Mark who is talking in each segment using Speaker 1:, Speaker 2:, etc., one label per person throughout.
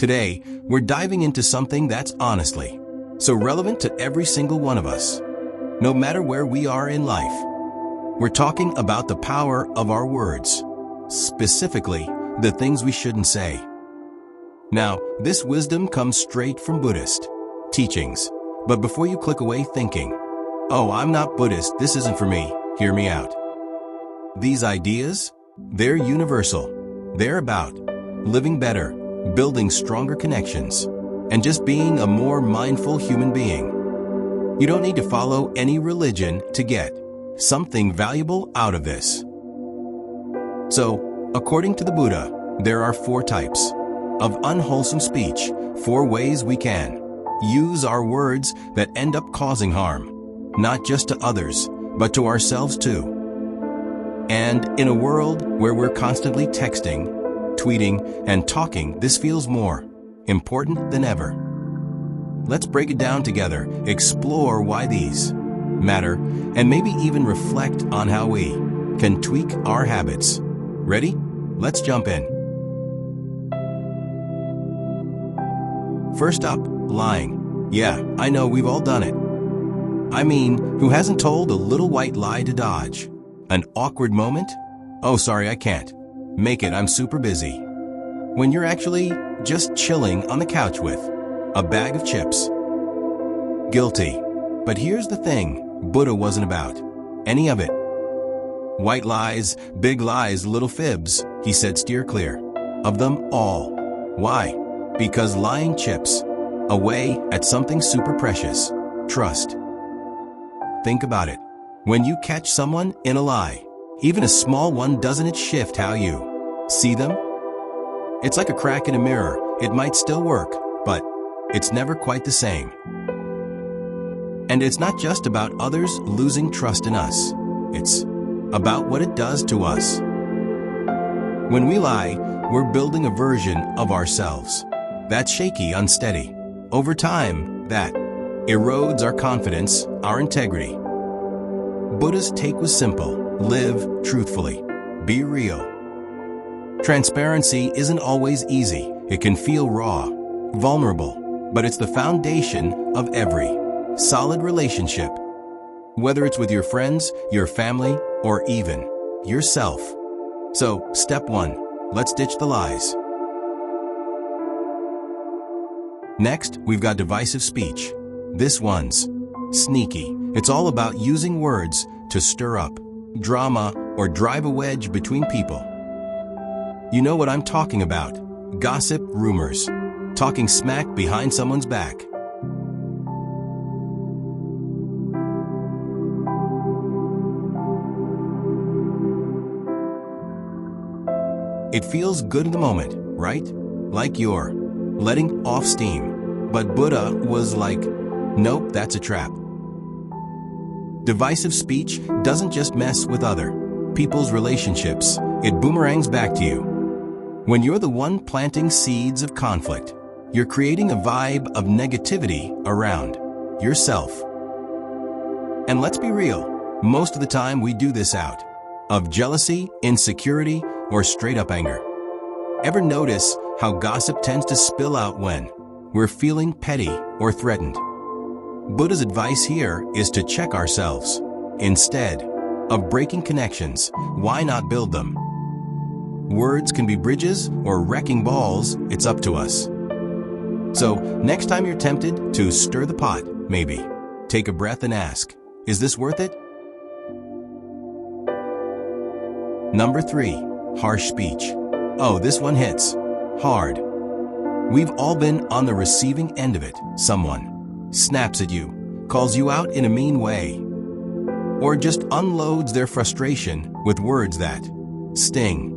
Speaker 1: Today, we're diving into something that's honestly so relevant to every single one of us, no matter where we are in life. We're talking about the power of our words, specifically the things we shouldn't say. Now, this wisdom comes straight from Buddhist teachings. But before you click away thinking, "Oh, I'm not Buddhist, this isn't for me," hear me out. These ideas, they're universal. They're about living better, building stronger connections, and just being a more mindful human being. You don't need to follow any religion to get something valuable out of this. So, according to the Buddha, there are 4 types of unwholesome speech, 4 ways we can use our words that end up causing harm, not just to others, but to ourselves too. And in a world where we're constantly texting, tweeting, and talking, this feels more important than ever. Let's break it down together, explore why these matter, and maybe even reflect on how we can tweak our habits. Ready? Let's jump in. First up, lying. Yeah, I know we've all done it. I mean, who hasn't told a little white lie to dodge an awkward moment? "Oh, sorry, I can't make it, I'm super busy." When you're actually just chilling on the couch with a bag of chips. Guilty. But here's the thing, Buddha wasn't about any of it. White lies, big lies, little fibs, he said, steer clear of them all. Why? Because lying chips away at something super precious, trust. Think about it. When you catch someone in a lie, even a small one, doesn't it shift how you see them? It's like a crack in a mirror. It might still work, but it's never quite the same. And it's not just about others losing trust in us. It's about what it does to us. When we lie, we're building a version of ourselves that's shaky, unsteady. Over time, that erodes our confidence, our integrity. Buddha's take was simple: live truthfully, be real. Transparency isn't always easy. It can feel raw, vulnerable, but it's the foundation of every solid relationship, whether it's with your friends, your family, or even yourself. So, step 1, let's ditch the lies. Next, we've got divisive speech. This one's sneaky. It's all about using words to stir up drama or drive a wedge between people. You know what I'm talking about. Gossip, rumors, talking smack behind someone's back. It feels good in the moment, right? Like you're letting off steam. But Buddha was like, nope, that's a trap. Divisive speech doesn't just mess with other people's relationships, it boomerangs back to you. When you're the one planting seeds of conflict, you're creating a vibe of negativity around yourself. And let's be real, most of the time we do this out of jealousy, insecurity, or straight up anger. Ever notice how gossip tends to spill out when we're feeling petty or threatened? Buddha's advice here is to check ourselves. Instead of breaking connections, why not build them? Words can be bridges or wrecking balls, it's up to us. So, next time you're tempted to stir the pot, maybe take a breath and ask, is this worth it? Number 3, harsh speech. Oh, this one hits hard. We've all been on the receiving end of it. Someone snaps at you, calls you out in a mean way, or just unloads their frustration with words that sting.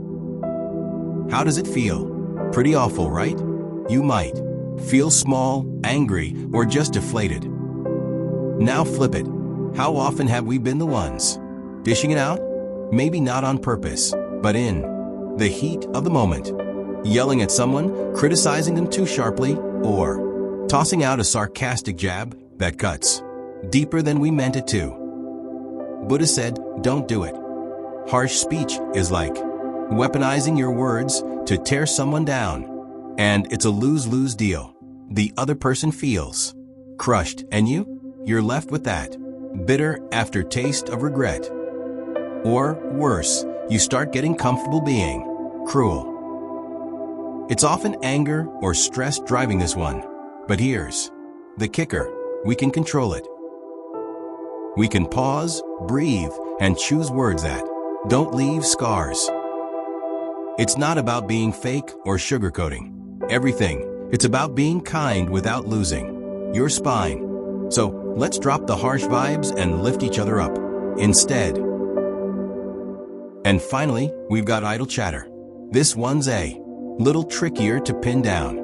Speaker 1: How does it feel? Pretty awful, right? You might feel small, angry, or just deflated. Now flip it. How often have we been the ones dishing it out? Maybe not on purpose, but in the heat of the moment. Yelling at someone, criticizing them too sharply, or tossing out a sarcastic jab that cuts deeper than we meant it to. Buddha said, don't do it. Harsh speech is like weaponizing your words to tear someone down. And it's a lose-lose deal. The other person feels crushed, and you're left with that bitter aftertaste of regret. Or worse, you start getting comfortable being cruel. It's often anger or stress driving this one. But here's the kicker: we can control it. We can pause, breathe, and choose words that don't leave scars. It's not about being fake or sugarcoating everything. It's about being kind without losing your spine. So let's drop the harsh vibes and lift each other up instead. And finally, we've got idle chatter. This one's a little trickier to pin down.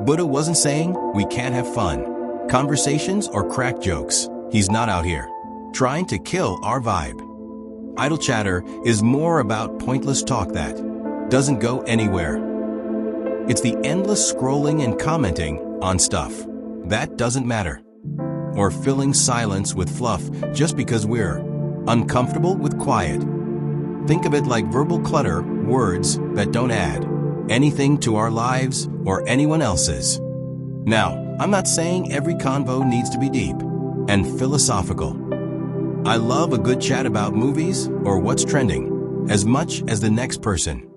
Speaker 1: Buddha wasn't saying we can't have fun, conversations, or crack jokes. He's not out here trying to kill our vibe. Idle chatter is more about pointless talk that doesn't go anywhere. It's the endless scrolling and commenting on stuff that doesn't matter, or filling silence with fluff just because we're uncomfortable with quiet. Think of it like verbal clutter, words that don't add anything to our lives or anyone else's. Now, I'm not saying every convo needs to be deep and philosophical. I love a good chat about movies or what's trending as much as the next person.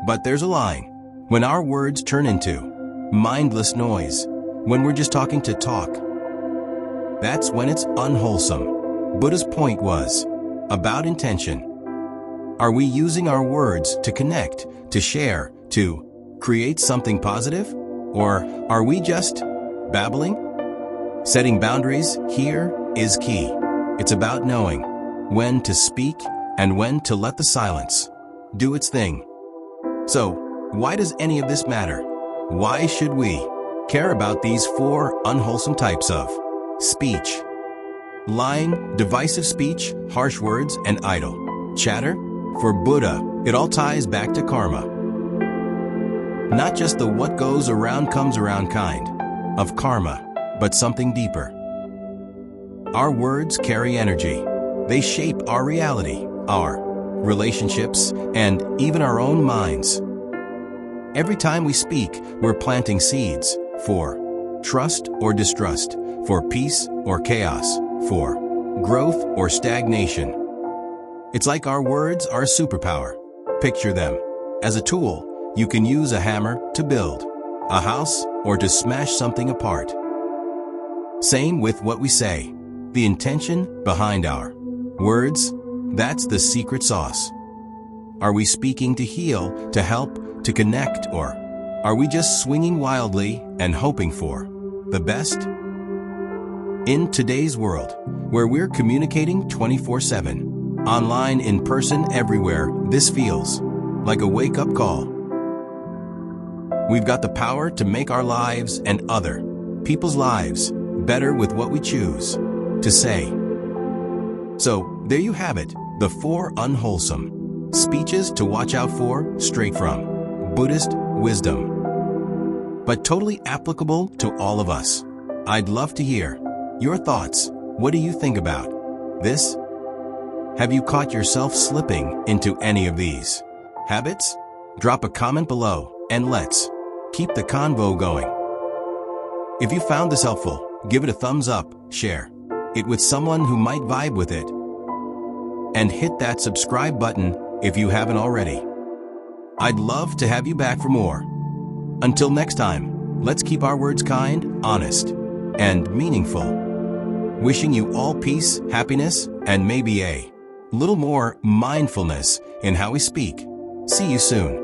Speaker 1: But there's a line. When our words turn into mindless noise, when we're just talking to talk, that's when it's unwholesome. Buddha's point was about intention. Are we using our words to connect, to share, to create something positive? Or are we just babbling? Setting boundaries here is key. It's about knowing when to speak and when to let the silence do its thing. So, why does any of this matter? Why should we care about these 4 unwholesome types of speech? Lying, divisive speech, harsh words, and idle chatter? For Buddha, it all ties back to karma. Not just the what goes around comes around kind of karma, but something deeper. Our words carry energy. They shape our reality, our relationships, and even our own minds. Every time we speak, we're planting seeds for trust or distrust, for peace or chaos, for growth or stagnation. It's like our words are a superpower. Picture them as a tool. You can use a hammer to build a house or to smash something apart. Same with what we say. The intention behind our words, that's the secret sauce. Are we speaking to heal, to help, to connect, or are we just swinging wildly and hoping for the best? In today's world, where we're communicating 24/7, online, in person, everywhere, this feels like a wake-up call. We've got the power to make our lives and other people's lives better with what we choose to say. So, there you have it, the 4 unwholesome speeches to watch out for, straight from Buddhist wisdom, but totally applicable to all of us. I'd love to hear your thoughts. What do you think about this? Have you caught yourself slipping into any of these habits? Drop a comment below and let's keep the convo going. If you found this helpful, give it a thumbs up, share it with someone who might vibe with it, and hit that subscribe button if you haven't already. I'd love to have you back for more. Until next time, let's keep our words kind, honest, and meaningful. Wishing you all peace, happiness, and maybe a little more mindfulness in how we speak. See you soon.